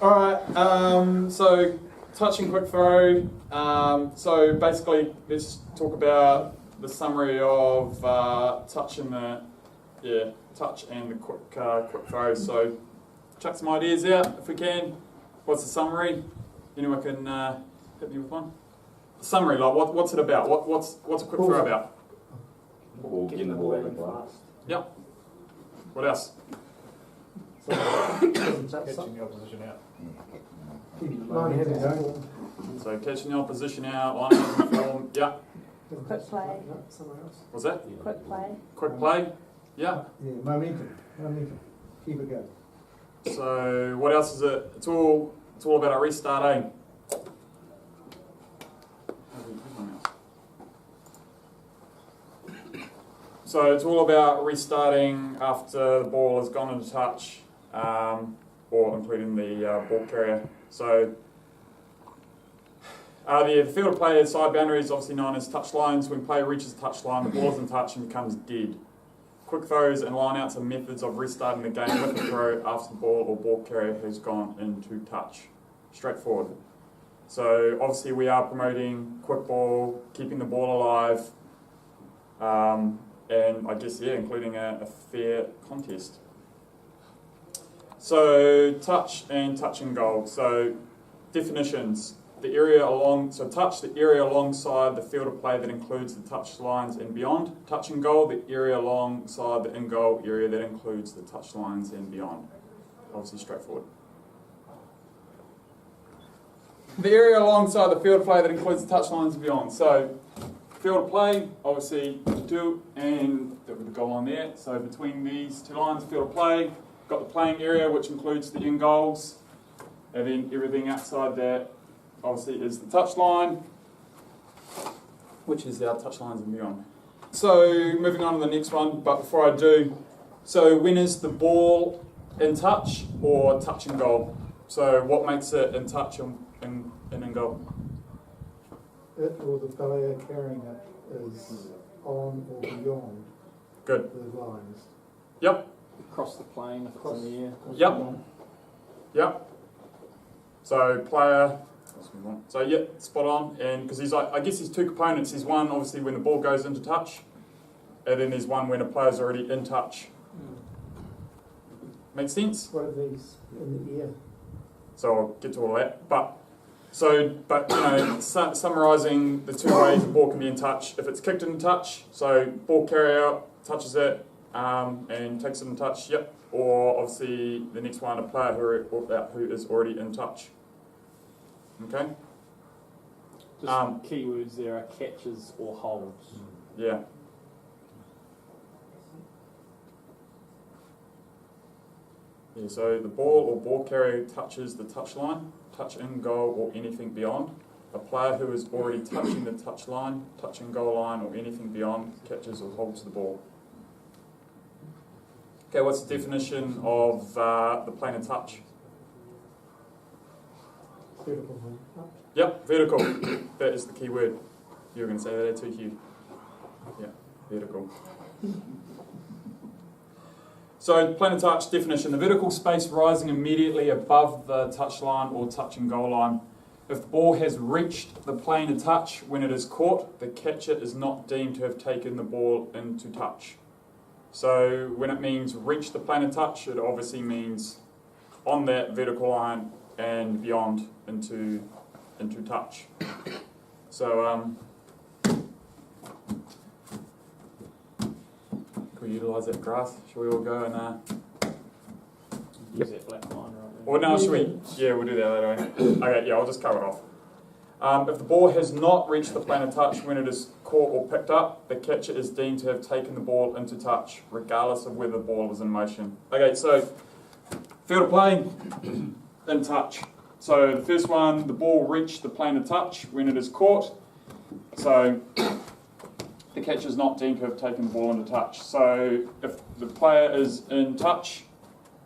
Alright, so touch and quick throw. So basically, let's talk about the summary of touch and the quick throw. So chuck some ideas out if we can. What's the summary? Anyone can hit me with one? The summary, like what's it about? What's a quick throw about? Getting the ball out of fast. Yep. What else? Catching the opposition out. So catching the opposition out, lining up in form. Yeah. Quick play. What's that? Quick play. Quick play. Yeah. Yeah, momentum. Keep it going. So what else is it? It's all about a restart, eh? So it's all about restarting after the ball has gone into touch, or including the ball carrier. So the field of play side boundary is obviously known as touch lines. When play reaches the touch line, the ball is in touch and becomes dead. Quick throws and lineouts are methods of restarting the game with a throw after the ball or ball carrier has gone into touch. Straightforward. So obviously we are promoting quick ball, keeping the ball alive, and I guess, yeah, including a fair contest. So touch and goal. So definitions. The area touch, the area alongside the field of play that includes the touch lines and beyond. Touch and goal, the area alongside the in-goal area that includes the touch lines and beyond. Obviously straightforward. The area alongside the field of play that includes the touch lines and beyond. So field of play, obviously two, and with the goal line there. So between these two lines, field of play, got the playing area which includes the in goals, and then everything outside that obviously is the touch line, which is our touch lines and beyond. So moving on to the next one, but before I do, so when is the ball in touch or touch and goal? So what makes it in touch and in goal? It or the player carrying it is on or beyond Good. the lines. Yep. Across the plane if it's in the air. Yep. Yep. So player. So yeah, spot on. And because he's like, I guess there's two components. There's one obviously when the ball goes into touch, and then there's one when a player's already in touch. Make sense? What are these in the air? So I'll get to all that. But summarising the two ways the ball can be in touch. If it's kicked in touch, so ball carrier touches it and takes it in touch. Yep. Or obviously the next one, a player who is already in touch. Okay. Just some keywords there are catches or holds. Yeah. Yeah, so the ball or ball carrier touches the touch line, touch in goal or anything beyond. A player who is already touching the touch line, touch in goal line or anything beyond catches or holds the ball. Okay, what's the definition of the plane of touch? Vertical. Yep, vertical. That is the key word. You were going to say that too, Hugh. Yeah, vertical. So, plane of touch definition. The vertical space rising immediately above the touch line or touch and goal line. If the ball has reached the plane of touch when it is caught, the catcher is not deemed to have taken the ball into touch. So, when it means reach the plane of touch, it obviously means on that vertical line and beyond into touch. So, can we utilise that graph? Shall we all go and Use that black line right there. or no, should we? Yeah, we'll do that later. Okay, yeah, I'll just cover it off. If the ball has not reached the plane of touch when it is caught or picked up, the catcher is deemed to have taken the ball into touch, regardless of whether the ball was in motion. Okay, so field of play, in touch. So the first one, the ball reached the plane of touch when it is caught. So the catcher is not deemed to have taken the ball into touch. So if the player is in touch,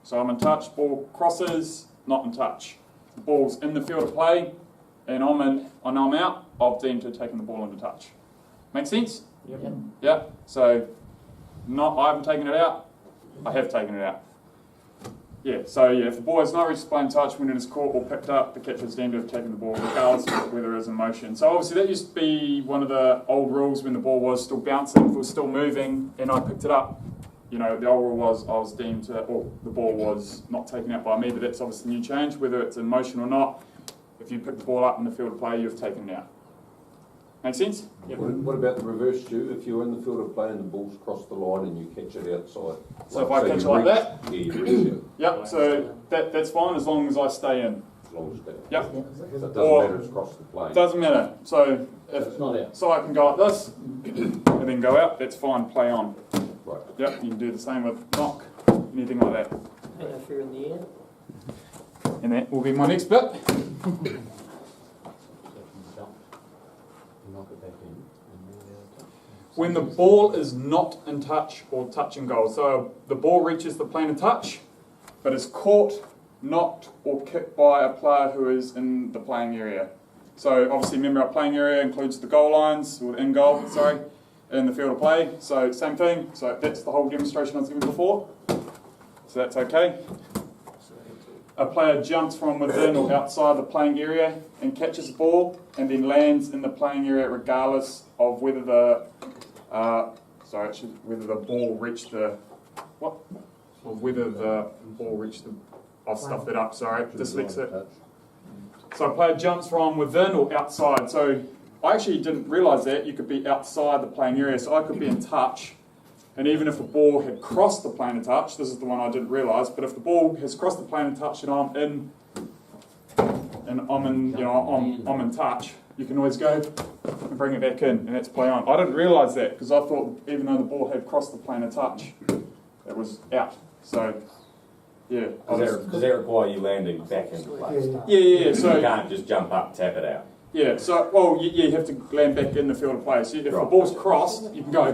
so I'm in touch, ball crosses, not in touch. The ball's in the field of play, and I'm out, I've deemed to have taken the ball into touch. Make sense? Yep. Yeah. So I haven't taken it out, I have taken it out. Yeah, so yeah, if the ball has not reached the plane touch when it is caught or picked up, the catcher is deemed to have taken the ball, regardless of whether it is in motion. So obviously that used to be one of the old rules when the ball was still bouncing. If it was still moving and I picked it up, you know, the old rule was I was deemed to, or the ball was not taken out by me, but that's obviously a new change, whether it's in motion or not. If you pick the ball up in the field of play, you've taken it out. Make sense? Yep. What about the reverse, Stu? If you're in the field of play and the ball's crossed the line and you catch it outside? So if I catch it like that? Yeah, you reach it. Yep, so that's fine as long as I stay in. As long as that. Yep. So it doesn't matter, it's crossed the plane. Doesn't matter. So if It's not out. so I can go like this and then go out, that's fine, play on. Right. Yep, you can do the same with knock, anything like that. And if you're in the air, And that will be my next bit. When the ball is not in touch or touch and goal. So the ball reaches the plane of touch, but is caught, knocked, or kicked by a player who is in the playing area. So obviously remember our playing area includes the goal lines, or the in goal, sorry, in the field of play. So same thing. So that's the whole demonstration I was giving before. So that's okay. A player jumps from within or outside the playing area and catches the ball and then lands in the playing area regardless of whether the whether the ball reached the what? Or whether the ball reached the I've stuffed it up, sorry, dyslexic. So a player jumps from within or outside. So I actually didn't realise that you could be outside the playing area. So I could be in touch. And even if the ball had crossed the plane of touch, this is the one I didn't realise, but if the ball has crossed the plane of touch and I'm in touch, you can always go and bring it back in, and that's play on. I didn't realise that because I thought even though the ball had crossed the plane of touch, it was out. So yeah. Does that require you landing back into place? Yeah. So you can't just jump up, tap it out. Yeah. So you have to land back in the field of play. So if the ball's crossed, you can go.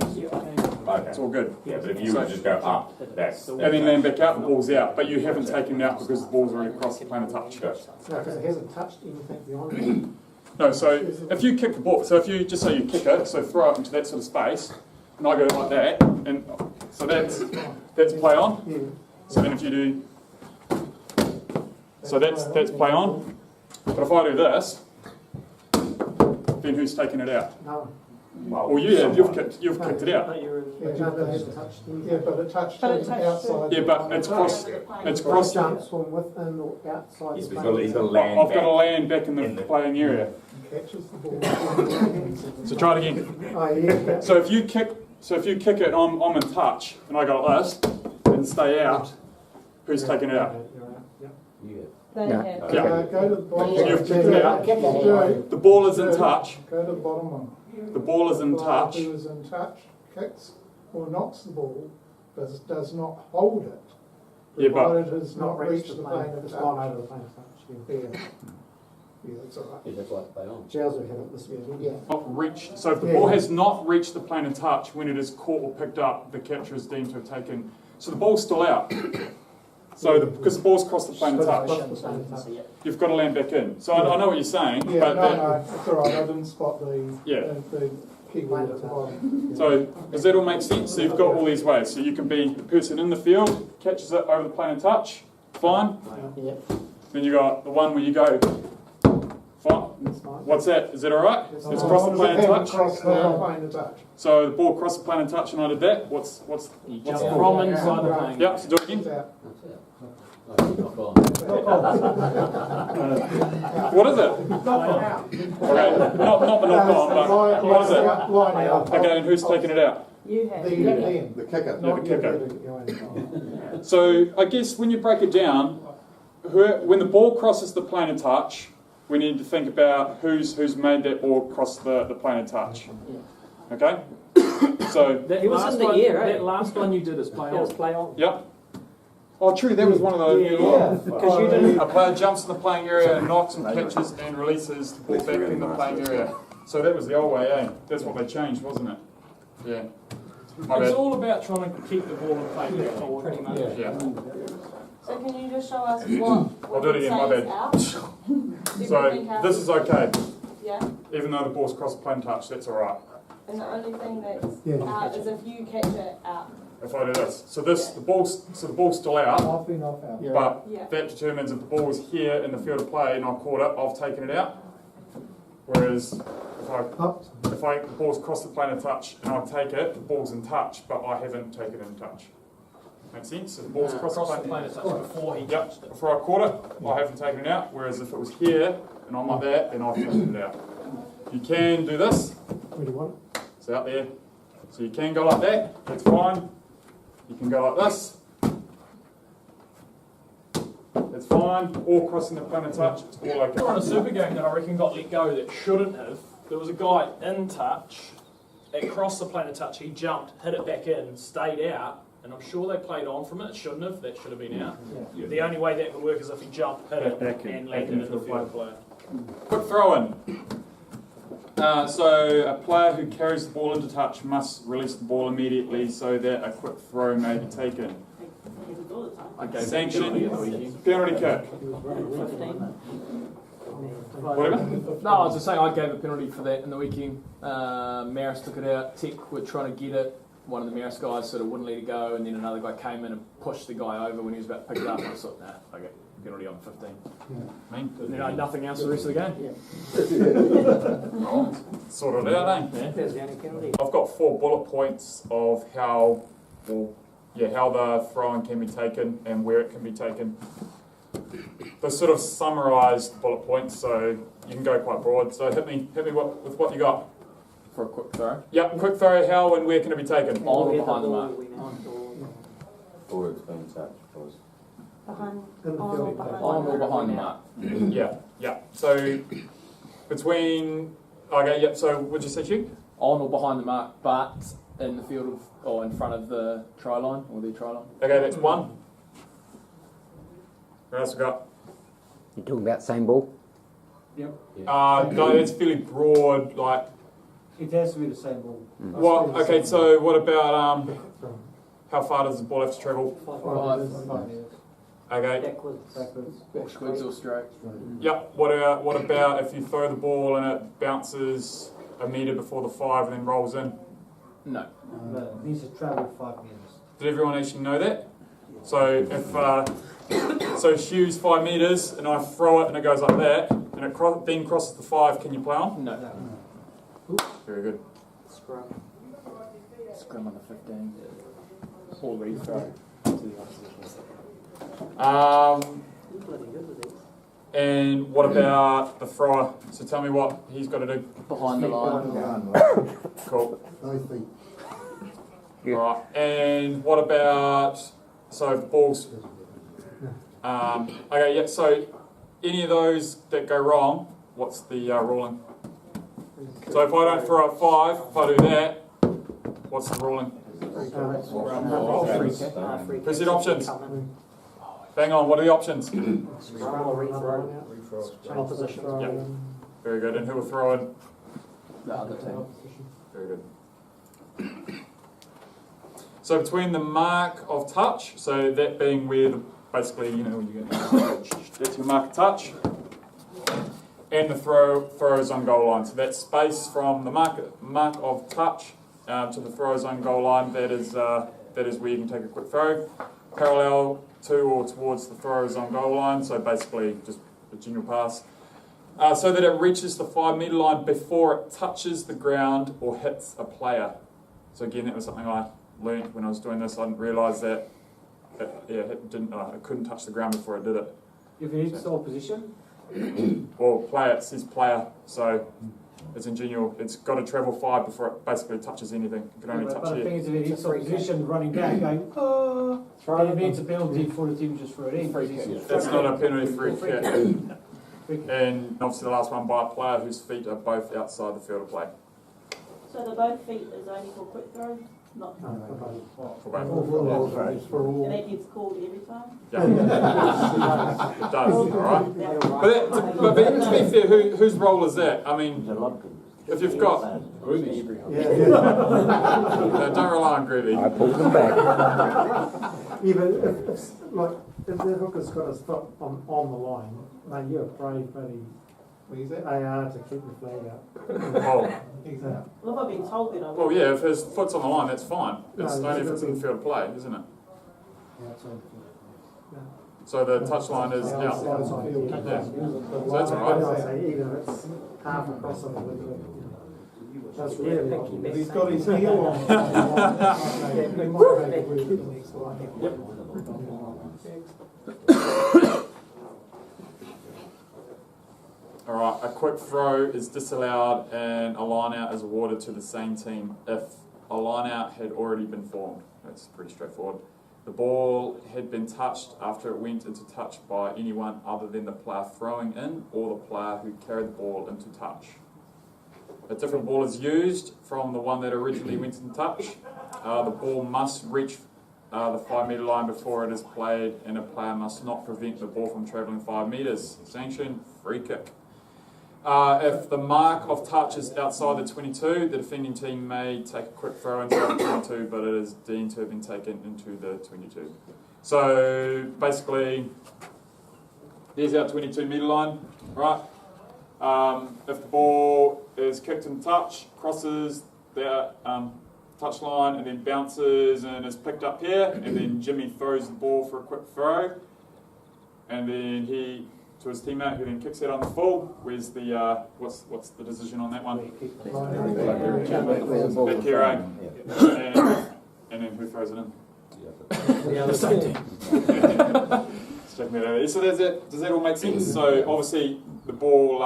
Okay. It's all good. Yeah, but if you would just go up, that's And then land back out, the ball's out. But you haven't taken it out because the ball's already crossed the plane of touch. Good. No, because it hasn't touched anything beyond it. No, so if you kick the ball, so if you just say you kick it, so throw it into that sort of space, and I go like that, and so that's play on. Yeah. So then if you do, so that's play on. But if I do this, then who's taking it out? No. Well, you have. You've kicked it out. but you're in. Yeah, no, it hasn't touched anything. Yeah, but it touched But it it touched outside. Yeah, but it's crossed. It's But it crossed. jumps from within or outside. He's the got plane. to land I've got to back. land back in the playing area. Catches the ball. So try it again. Oh, yeah. So if you kick it, I'm in touch, and I go like this, and stay out. Who's taking it out? They Yeah. have. Go to the bottom. You've one. kicked it out. Joe, The ball is in touch. Go to the bottom one. The ball is in Player touch. who is in touch, kicks or knocks the ball, does not hold it. Yeah, but Provided it has not reached the plane of It's touch. gone over the plane of touch. Yeah. Yeah, that's all right. Yeah, that's like play on. Jails will have it this year. Yeah. not reached. So if the ball has not reached the plane of touch when it is caught or picked up, the catcher is deemed to have taken. So the ball's still out. So because the ball's crossed the plane of touch, you've got to land back in. So I know what you're saying, Yeah, but no, it's all right. I didn't spot the the keyword at the bottom. so does that all make sense? So you've got all these ways. So you can be the person in the field catches it over the plane of touch, fine. Yep. Then you got the one where you go, fine. What's that? Is that all right? It's crossed the plane of touch. Crossed the plane of touch. So the ball crossed the plane of touch, and I did that. What's You What's jump the from rule? inside the plane. Yep. So do it again. It's out. Knock on. What is it? Okay, not the knock on, but what is it? Line out. Okay, and who's taking it out? You have. The end. The kicker. Yeah, the kicker. kicker. So I guess when you break it down, when the ball crosses the plane of touch, we need to think about who's made that ball cross the plane of touch. Okay? So, That He was last in the one, air, eh? that last one you did is play It was on. play on. yep. Oh, true, that was one of those. Because you didn't. A player jumps in the playing area and knocks and catches and releases the ball back in the playing area. So that was the old way, eh? That's what they changed, wasn't it? Yeah. My It's bad. all about trying to keep the ball in play back forward. Pretty much. Yeah. So can you just show us what I'll do it again, my bad. out? So this is okay. Yeah, Even though the ball's crossed the plane touch, that's alright. and the only thing that's Yeah. out is if you catch it out. if I do this. So the ball's still out, Off in, off out. but Yeah. that determines if the ball's here in the field of play and I caught it, I've taken it out. Whereas if the ball's crossed the plane of touch and I take it, the ball's in touch, but I haven't taken it in touch. Make sense? So the ball's crossed the plane. of touch before he Yep, touched it. before I caught it, I haven't taken it out. Whereas if it was here and I'm like that, then I've taken it out. You can do this. Where do you want it? It's out there. So you can go like that, that's fine. You can go like this. That's fine. Or crossing the plane of touch, it's all okay. On a super game that I reckon got let go that shouldn't have. There was a guy in touch, it crossed the plane of touch, he jumped, hit it back in, stayed out, and I'm sure they played on from it. It shouldn't have, that should have been out. Yeah. The only way that would work is if he jumped, hit it, Back in, and back landed in in for the the field player. Quick throw in. So a player who carries the ball into touch must release the ball immediately so that a quick throw may be taken. I gave Sanction, penalty at the weekend. penalty kick. 15. Whatever. No, I was just saying I gave a penalty for that in the weekend. Maris took it out, Tech were trying to get it. One of the Maris guys sort of wouldn't let it go, and then another guy came in and pushed the guy over when he was about to pick it up. And I thought, nah, okay, penalty on 15. And then nothing else for the rest of the game. Sorted out, eh? There's the only penalty. I've got 4 bullet points of how the throwing can be taken and where it can be taken. They're sort of summarised bullet points, so you can go quite broad. So hit me with what you got. For a quick throw. Yep, quick throw, how and where can it be taken? On or behind the mark? Or it's been touched, boys. Behind, In the on or field. behind. On or behind the mark? Yeah. So between, okay, yep, so what'd you say, Hugh? On or behind the mark, but in the field of, or in front of the try line, or the try line. Okay, that's 1. What else we got? You talking about same ball? No, it's fairly broad, like, It has to be the same ball. well, okay, so what about, how far does the ball have to travel? 5 meters. Okay, Backwards. Backwards or straight? yep, what about if you throw the ball and it bounces a metre before the 5 and then rolls in? No. It needs to travel 5 meters. Did everyone actually know that? So if so Hugh's 5 metres and I throw it and it goes like that and it then crosses the 5, can you play on? No. Very good. Scrum. Scrum on the 15. Or rethrow to the opposition. Bloody good with it. And what about the thrower? So tell me what he's got to do. Behind the line. Cool. 9 feet. Right. And what about so the balls? Okay. Yeah. So any of those that go wrong, what's the ruling? So if I don't throw at 5, if I do that, what's the ruling? Free kick. Proceed options. Coming. Bang on. What are the options? Scrum or rethrow. Opposition. Yep. Very good. And who will throw in? The other team. Very good. So between the mark of touch, so that being where basically, you get that's your mark of touch, and the throw zone goal line. So that space from the mark of touch to the throw zone goal line, that is where you can take a quick throw, parallel to or towards the throw zone goal line. So basically, just a general pass. So that it reaches the 5 metre line before it touches the ground or hits a player. So again, that was something I learned when I was doing this. I didn't realise that it couldn't touch the ground before it did it. If it hits the opposition, Well, player, it says player, so it's in general. It's got to travel 5 before it basically touches anything. It can only but touch the thing here. is, if it hits the opposition running down, going, oh, then it means a penalty for the team just for it in. That's not a penalty free Free kick. kick. And obviously the last one by a player whose feet are both outside the field of play. So the both feet is only for quick throw, not, For For both. all. and that gets called every time? Yeah. It does, alright? But to be fair, whose role is that? I mean, if you've got... No, don't rely on Groovy. I pulled them back. Even if the hooker's got his foot on the line, mate, you're a brave buddy What is it? AR to keep the flag out. Oh, Exactly. Well, if I've been told that I well, yeah, if his foot's on the line, that's fine. It's No, only if it's it's in the field of play, isn't it? Yeah, it's on. So the touch line is Yeah, out. outside the field. Yeah. So that's all right. I say even if it's half across of it. That's really, if he's got his heel on. He might make it work the next one. Alright, a quick throw is disallowed and a line out is awarded to the same team if a line out had already been formed. That's pretty straightforward. The ball had been touched after it went into touch by anyone other than the player throwing in or the player who carried the ball into touch. A different ball is used from the one that originally went in touch. The ball must reach the 5 metre line before it is played, and a player must not prevent the ball from travelling 5 metres. Sanction, free kick. If the mark of touch is outside the 22, the defending team may take a quick throw inside the 22, but it is deemed to have been taken into the 22. So basically, there's our 22 metre line, right? If the ball is kicked in touch, crosses the touch line and then bounces and is picked up here, and then Jimmy throws the ball for a quick throw, and then he to his teammate who then kicks it on the full. Where's the what's the decision on that one? Back here, right? And then who throws it in? The other side. Just checking that out. So does that all make sense? So obviously the ball,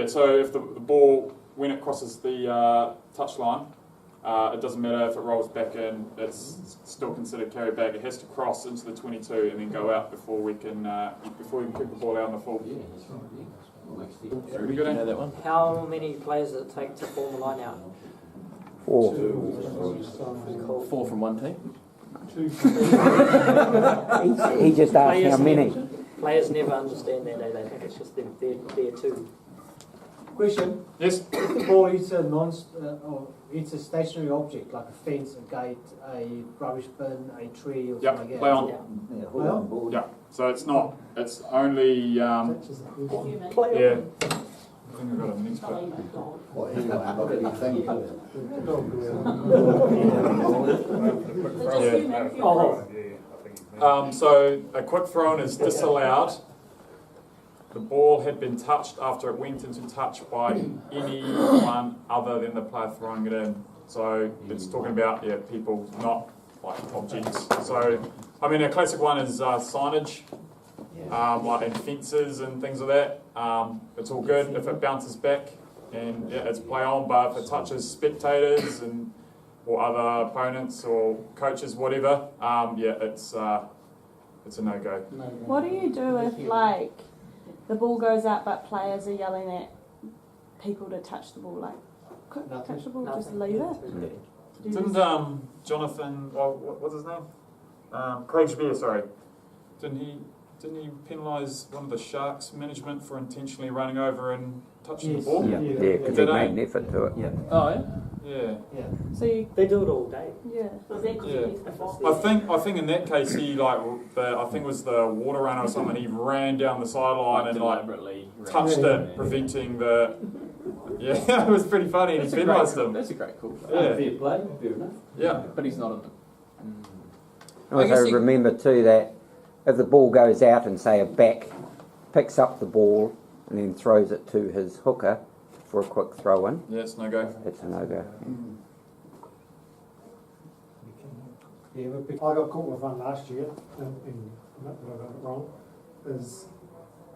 so if the ball, when it crosses the touch line, it doesn't matter if it rolls back in, it's still considered carried back. It has to cross into the 22 and then go out before we can kick the ball out on the full. Pretty good, eh? that one? How many players does it take to form a line out? 4. Cool. 4 from one team. He just asked how many. Players never understand that, they think it's just them, they're too. Question. Yes? If the ball hits a or it's a stationary object like a fence, a gate, a rubbish bin, a tree, or something like that. Play on. Yeah. Yeah. So it's not. It's only. Touches the field. Yeah. I think I've got a next bit. So a quick throw-in is disallowed. The ball had been touched after it went into touch by anyone other than the player throwing it in. So it's talking about people, not like objects. So I mean, a classic one is signage, like and fences and things like that. It's all good if it bounces back and it's play on. But if it touches spectators and or other opponents or coaches, whatever, it's a no-go. What do you do if, like, the ball goes out but players are yelling at people to touch the ball? Like, touch the ball, just leave it? Didn't Jonathan, what's his name? Craig Spear, sorry. Didn't he penalise one of the Sharks management for intentionally running over and touching the ball? Yeah, because he made an effort to it. Oh, yeah? Yeah. So you, They do it all day. yeah. Was that 'cause Yeah. he left the ball? I think in that case he I think it was the water runner or something. He ran down the sideline and Deliberately touched it, preventing the. Yeah, it was pretty funny. And he penalised him. That's a great call. Yeah. Fair play, fair enough. Yeah. But he's not in it. Also remember too that if the ball goes out and say a back picks up the ball and then throws it to his hooker for a quick throw in, Yeah, it's no go. it's a no-go. Yeah, but I got caught with one last year, and not that I got it wrong, is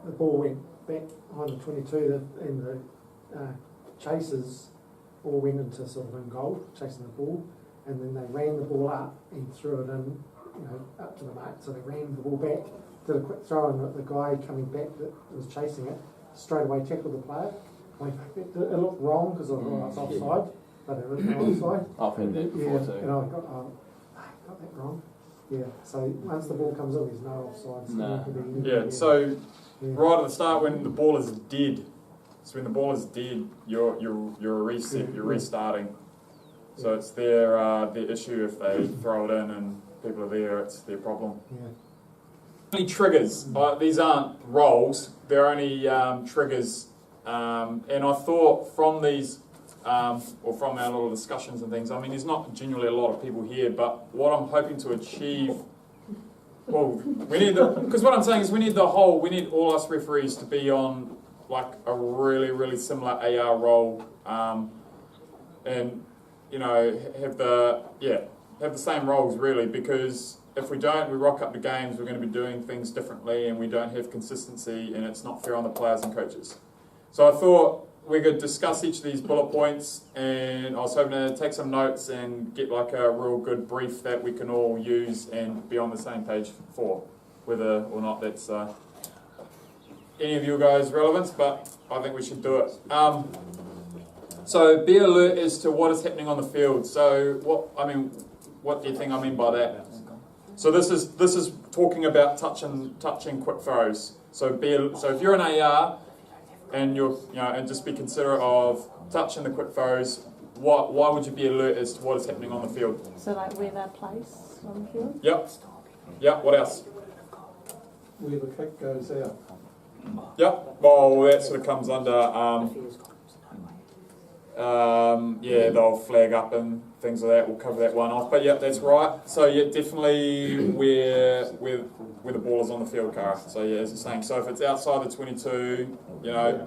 the ball went back behind the 22 and the chasers all went into sort of in goal, chasing the ball, and then they ran the ball up and threw it in, up to the mark, so they ran the ball back, did a quick throw, and the guy coming back that was chasing it straight away tackled the player. It looked wrong because of it's offside, but it wasn't offside. I've heard that before too. And I got that wrong. Yeah, so once the ball comes in, there's no offside. So No. it could be- Yeah. So yeah. right at the start, when the ball is dead, so when the ball is dead, you're a reset. You're restarting. So it's their issue if they throw it in and people are there. It's their problem. Yeah. Only triggers. These aren't roles. They're only triggers. And I thought from these, or from our little discussions and things, I mean, there's not genuinely a lot of people here, but what I'm hoping to achieve, well, we need because what I'm saying is we need all us referees to be on like a really, really similar AR role, and you know, have the same roles really, because if we don't, we rock up to games, we're going to be doing things differently, and we don't have consistency, and it's not fair on the players and coaches. So I thought we could discuss each of these bullet points, and I was hoping to take some notes and get like a real good brief that we can all use and be on the same page for, whether or not that's any of you guys' relevance, but I think we should do it. So be alert as to what is happening on the field. So what do you think I mean by that? So this is talking about touching quick throws. So if you're an AR and and just be considerate of touching the quick throws, why would you be alert as to what is happening on the field? So like where they're placed on the field? Yep. Yep, what else? Where the kick goes out. Yep. Well, that sort of comes under they'll flag up and things like that. We'll cover that one off. But yeah, that's right. So yeah, definitely where the ball is on the field, Cara. So yeah, as you're saying, so if it's outside the 22,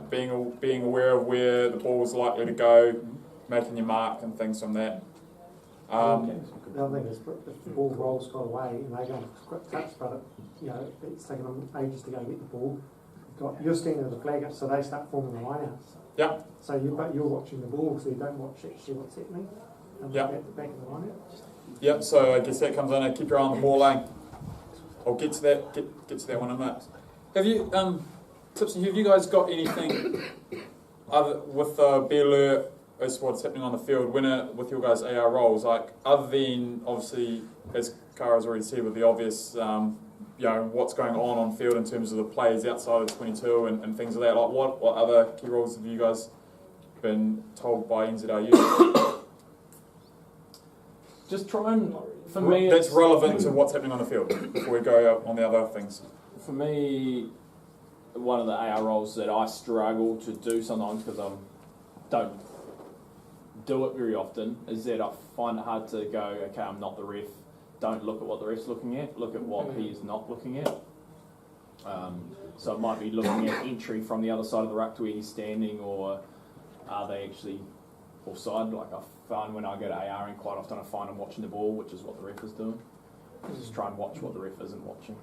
being aware of where the ball is likely to go, making your mark and things from that. The other thing is, if the ball rolls got away and they go on a quick touch, but it's taken them ages to go get the ball. You're standing at the flag up, so they start forming the lineouts. Yeah. So you're watching the ball, so you don't watch actually what's happening. Yeah. At the back of the lineout. Yep. So I guess that comes under keep your eye on the ball lane. I'll get to that. Get to that one in a minute. Have you, Tipsy? Have you guys got anything other with be alert as to what's happening on the field with your guys' AR roles? Like other than obviously, as Kara's already said, with the obvious. What's going on field in terms of the players outside of 22 and things like that. Like what other key roles have you guys been told by NZRU? Just try and, for me... That's relevant to what's happening on the field before we go on the other things. For me, one of the AR roles that I struggle to do sometimes because I don't do it very often is that I find it hard to go, okay, I'm not the ref. Don't look at what the ref's looking at, look at what he is not looking at. So it might be looking at entry from the other side of the ruck to where he's standing, or are they actually offside? Like I find when I go to AR, and quite often I find I'm watching the ball, which is what the ref is doing. Just try and watch what the ref isn't watching.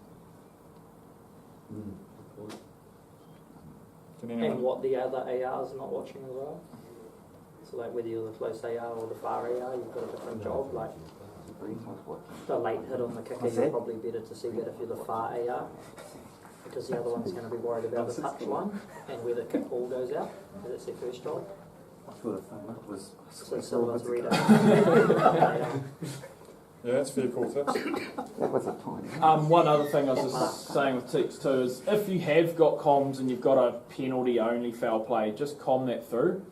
And what the other ARs are not watching as well. So like whether you're the close AR or the far AR, you've got a different job. Like the late hit on the kicker, you're probably better to see that if you're the far AR, because the other one's going to be worried about the touch line and where the kick ball goes out, because it's their first job. So Silva's reader. Yeah, that's fair call, Tips. One other thing I was just saying with Tips too is if you have got comms and you've got a penalty only foul play, just comm that through.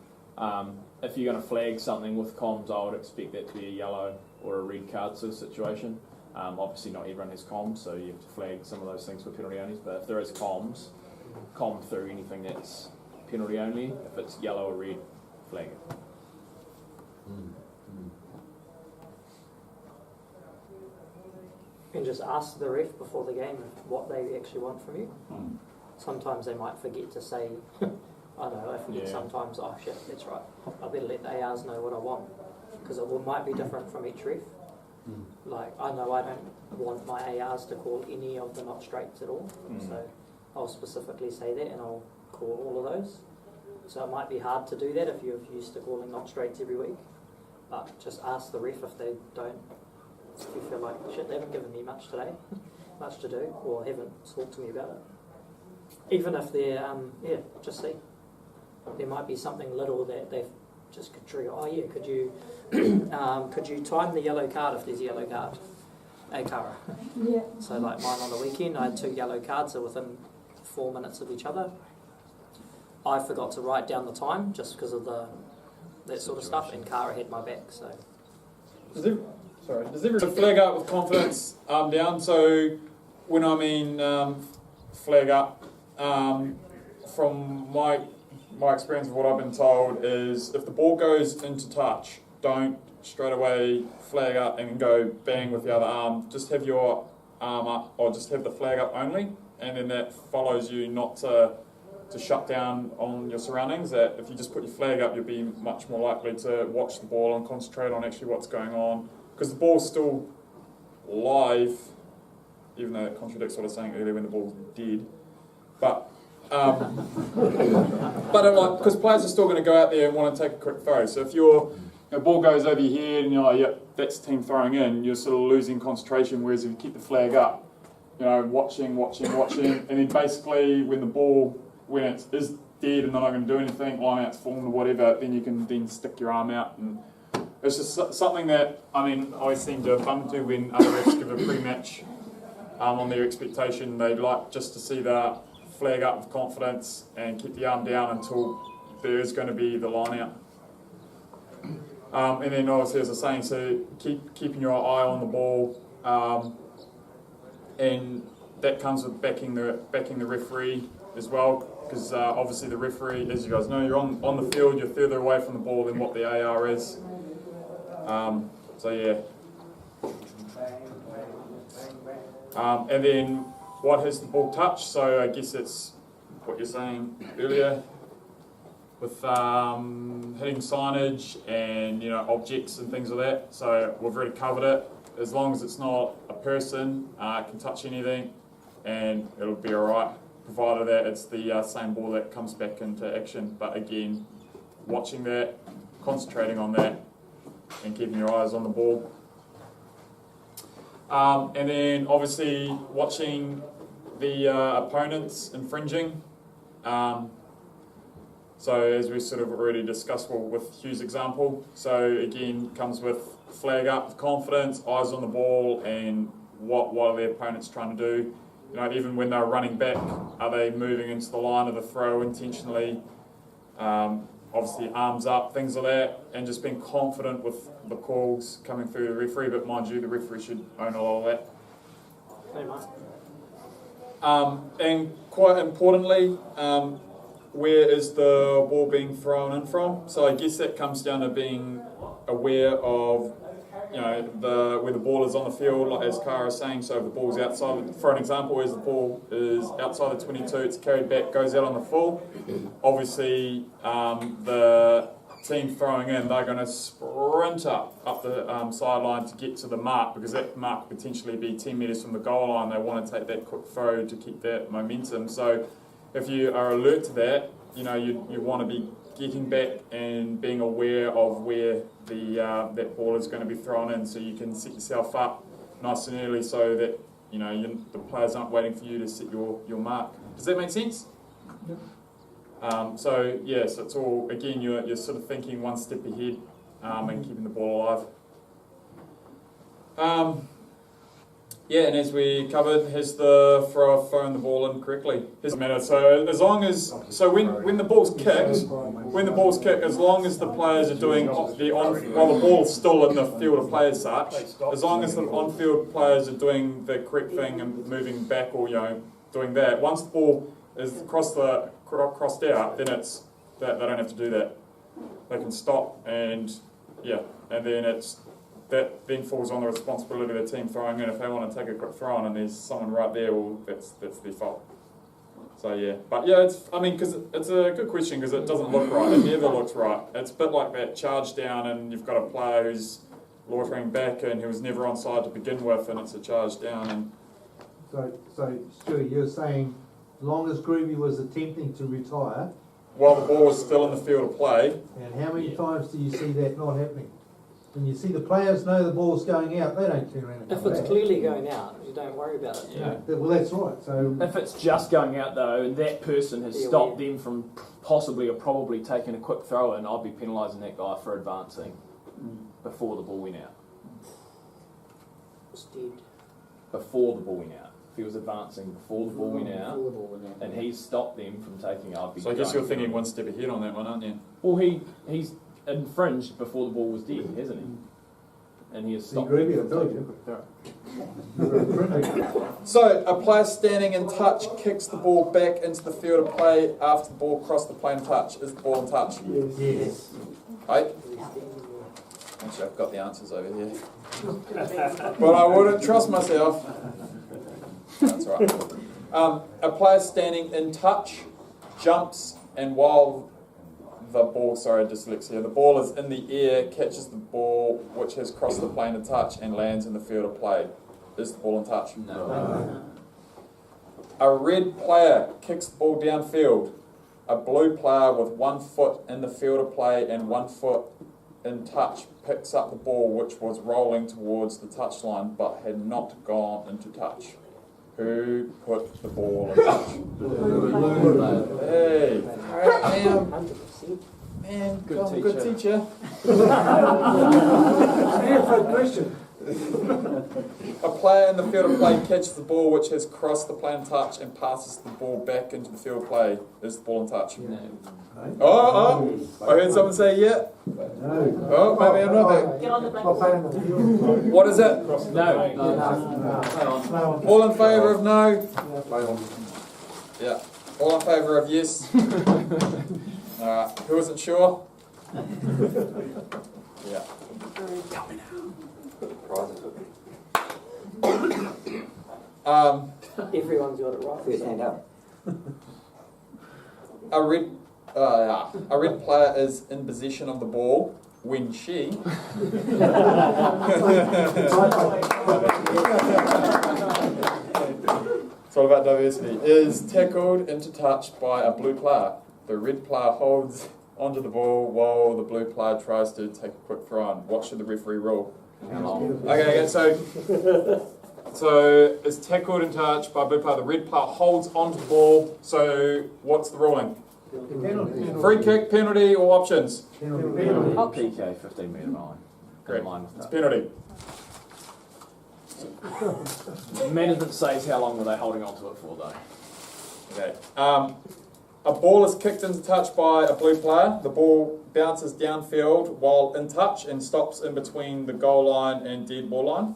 If you're going to flag something with comms, I would expect that to be a yellow or a red card sort of situation. Obviously not everyone has comms, so you have to flag some of those things for penalty onlys, but if there is comms, comm through anything that's penalty only. If it's yellow or red, flag it. And just ask the ref before the game what they actually want from you. Sometimes they might forget to say, I know, I forget sometimes, oh shit, that's right, I better let the ARs know what I want. Because it might be different from each ref. Like, I know I don't want my ARs to call any of the not straights at all. So I'll specifically say that and I'll call all of those. So it might be hard to do that if you're used to calling not straights every week. But just ask the ref if they don't, if you feel like, shit, they haven't given me much today, much to do, or haven't talked to me about it. Even if they're, just see. There might be something little that they've just could trigger. Oh yeah, could you time the yellow card if there's a yellow card? Cara. Yeah. So like mine on the weekend, I had 2 yellow cards that were within 4 minutes of each other. I forgot to write down the time just because of that sort of stuff, and Cara had my back. So. Does everyone flag up with confidence down? So when I mean flag up, from my experience of what I've been told is if the ball goes into touch, don't straight away flag up and go bang with the other arm. Just have your arm up, or just have the flag up only, and then that follows you not to shut down on your surroundings. That if you just put your flag up, you'll be much more likely to watch the ball and concentrate on actually what's going on, because the ball's still live, even though it contradicts what I was saying earlier when the ball's dead. But because players are still going to go out there and want to take a quick throw. So if your ball goes over your head and you're like, yep, that's the team throwing in, you're sort of losing concentration. Whereas if you keep the flag up, watching, and then basically when it is dead and they're not going to do anything, line out's formed or whatever, then you can then stick your arm out. And it's just something that, I always seem to bump into when other refs give a pre-match on their expectation. They like just to see the flag up with confidence and keep the arm down until there is going to be the line out. And then obviously, as I was saying, so keeping your eye on the ball, and that comes with backing the referee as well, because obviously the referee, as you guys know, you're on the field, you're further away from the ball than what the AR is. So yeah. And then what has the ball touched? So I guess it's what you're saying earlier with hitting signage and objects and things like that. So we've already covered it. As long as it's not a person, it can touch anything, and it'll be all right, provided that it's the same ball that comes back into action. But again, watching that, concentrating on that, and keeping your eyes on the ball. And then obviously watching the opponents infringing. So as we sort of already discussed with Hugh's example, so again comes with flag up with confidence, eyes on the ball, and what are the opponents trying to do. Even when they're running back, are they moving into the line of the throw intentionally? Obviously arms up, things like that, and just being confident with the calls coming through the referee. But mind you, the referee should own a lot of that. Very much. And quite importantly, where is the ball being thrown in from? So I guess that comes down to being aware of, where the ball is on the field, like as Cara is saying. So if the ball's outside, for an example, as the ball is outside the 22, it's carried back, goes out on the full. Obviously, the team throwing in, they're going to sprint up the sideline to get to the mark, because that mark could potentially be 10 metres from the goal line. They want to take that quick throw to keep that momentum. So if you are alert to that, you want to be getting back and being aware of where that ball is going to be thrown in, so you can set yourself up nice and early, so that the players aren't waiting for you to set your mark. Does that make sense? Yep. So yes, it's all, again, you're sort of thinking one step ahead and keeping the ball alive. And as we covered, has the thrower thrown the ball in correctly? Doesn't matter. So as long as when the ball's kicked, as long as the players are doing while the ball's still in the field of play as such, as long as the on-field players are doing the correct thing and moving back, or doing that. Once the ball is crossed out, then it's that they don't have to do that. They can stop and then that then falls on the responsibility of the team throwing in. If they want to take a quick throw on and there's someone right there, well, that's their fault. So because it's a good question, because it doesn't look right. It never looks right. It's a bit like that charge down, and you've got a player who's loitering back and who was never onside to begin with, and it's a charge down. And so Stewie, you're saying, as long as Groovy was attempting to retire, while the ball was still in the field of play. And how many times do you see that not happening? When you see the players know the ball's going out, they don't turn around and If it's clearly going out, you don't worry about it. Yeah. Well, that's right. So if it's just going out though, and that person has stopped them from possibly or probably taking a quick throw in, I'd be penalising that guy for advancing before the ball went out. It's dead. Before the ball went out. If he was advancing before the ball went out, and he's stopped them from taking it, I'd be. So I guess you're thinking one step ahead on that one, aren't you? Well, he's infringed before the ball was dead, hasn't he? and he has See, stopped. Greedy, I told you. So, a player standing in touch kicks the ball back into the field of play after the ball crossed the plane touch. Is the ball in touch? Yes. Right? Actually, I've got the answers over here. But I wouldn't trust myself. That's right. A player standing in touch jumps, and while the ball, dyslexia, the ball is in the air, catches the ball which has crossed the plane of touch and lands in the field of play. Is the ball in touch? No. A red player kicks the ball downfield. A blue player with 1 foot in the field of play and 1 foot in touch picks up the ball which was rolling towards the touchline but had not gone into touch. Who put the ball in touch? Hey, man, good teacher. Question. A player in the field of play catches the ball which has crossed the plane of touch and passes the ball back into the field of play. Is the ball in touch? No. Oh, I heard someone say yeah. No. Oh, maybe I'm not there. Get on the black. What is it? No. All in favour of no? Yeah. All in favour of yes? Alright. Who isn't sure? Yeah. Everyone's got it right. First hand up. A red player is in possession of the ball when she it's all about diversity, is tackled into touch by a blue player. The red player holds onto the ball while the blue player tries to take a quick throw on. What should the referee rule? Okay, so is tackled in touch by a blue player. The red player holds onto the ball. So what's the ruling? Free kick, penalty, or options? PK 15 metre line. Great. It's penalty. Management says how long were they holding on to it for though? Okay. A ball is kicked into touch by a blue player. The ball bounces downfield while in touch and stops in between the goal line and dead ball line.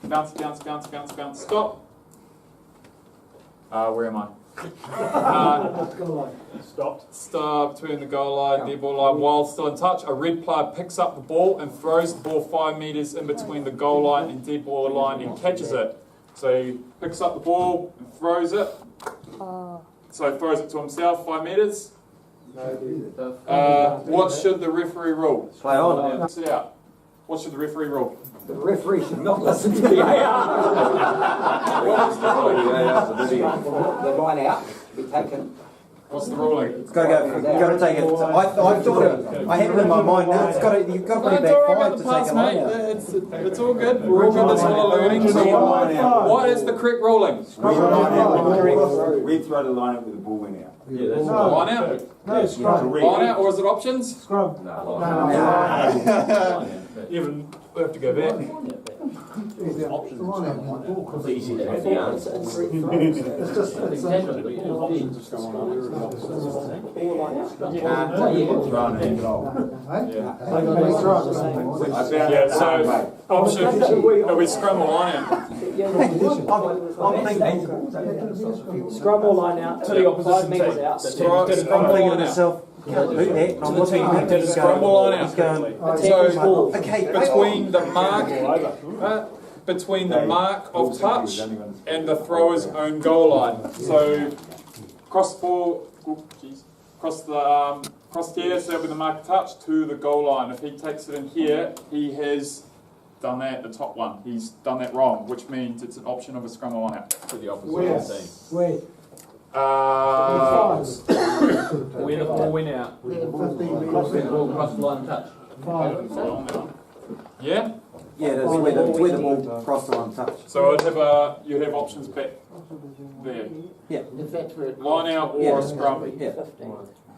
Bounce, bounce, bounce, bounce, bounce, stop. Where am I? Stop between the goal line, dead ball line, while still in touch. A red player picks up the ball and throws the ball 5 metres in between the goal line and dead ball line and catches it. So he picks up the ball and throws it. So he throws it to himself 5 metres. What should the referee rule? Play on. Sit out. What should the referee rule? The referee should not listen to the AR. The line out be taken. What's the ruling? It's got to take it. I thought it. I had it in my mind. Now it's got to. You've got to put it back 5 to take a line out. It's all good. We're all good. That's all learning. So what is the correct ruling? We throw the line out with the ball went out. Yeah, that's Line out. No, scrum. Line out, or is it options? Scrum. Even we have to go back. It's easy to have the answer. It's just, it's Yeah, so option, are we scrum or line out? Scrum or line out. To the opposition 5 metres team. out. Scrum or line out? Scrum or line out? So between the mark of touch and the thrower's own goal line. So cross the ball, cross here, so with the mark of touch to the goal line. If he takes it in here, he has done that, the top one. He's done that wrong, which means it's an option of a scrum or line out. To the opposition team. Where? When the ball went out. Cross the line touch. Yeah? Yeah, that's where the ball crossed the line touch. So you'd have options back there. Yeah. Line out or Yeah. a scrum. Yeah.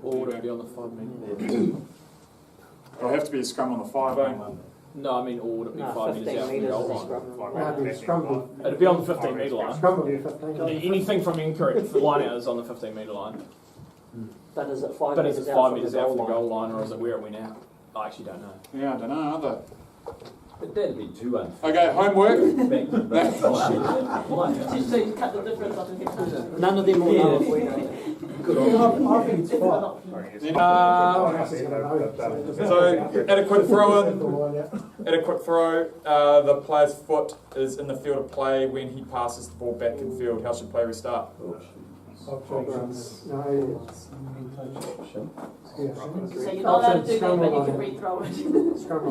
Or would it be on the 5 metre? It'll have to be a scrum on the 5, eh? No, I mean, or would it be 5 metres 15 out from the metres goal is a line? scrum. It'd be on the 15 metre line. Scrum will be 15. Anything from incorrect, the line out is on the 15 metre line. But is it 5 But metres is it out 5 from metres the out from the goal goal line? line, or is it where it went out? I actually don't know. Yeah, I don't know either. But that'd be too unfair. Okay, homework. So you cut the difference off in head. None of them will know if we know. I think it's fine. So at a quick throw in, at a quick throw, the player's foot is in the field of play when he passes the ball back in field. How should play restart? No, it's So you're not allowed to do that, but you can rethrow it. scrum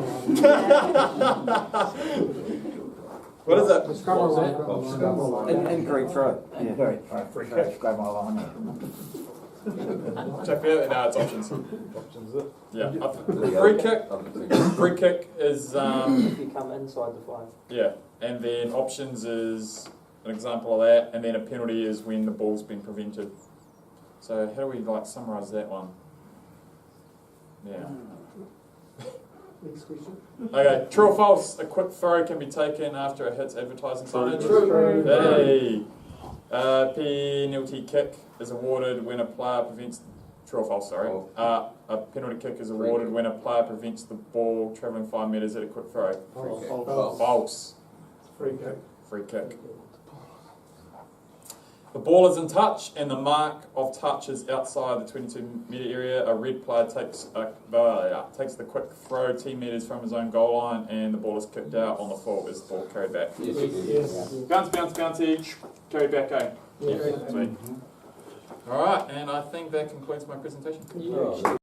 What is it? Incorrect throw. Free kick, go my line. Check it out. No, it's options. Yeah. Free kick is If you come inside the 5. yeah, and then options is an example of that, and then a penalty is when the ball's been prevented. So how do we summarise that one? Yeah. Next question. Okay, true or false? A quick throw can be taken after it hits advertising signage. True. Hey. Penalty kick is awarded when a player prevents. True or false? Sorry. A penalty kick is awarded when a player prevents the ball travelling 5 metres at a quick throw. False. Free kick. Free kick. The ball is in touch and the mark of touch is outside the 22-metre area. A red player takes the quick throw 10 metres from his own goal line and the ball is kicked out on the full. Is the ball carried back? Yes. Bouncy. Carried back, eh? Yeah. Sweet. Alright, and I think that concludes my presentation.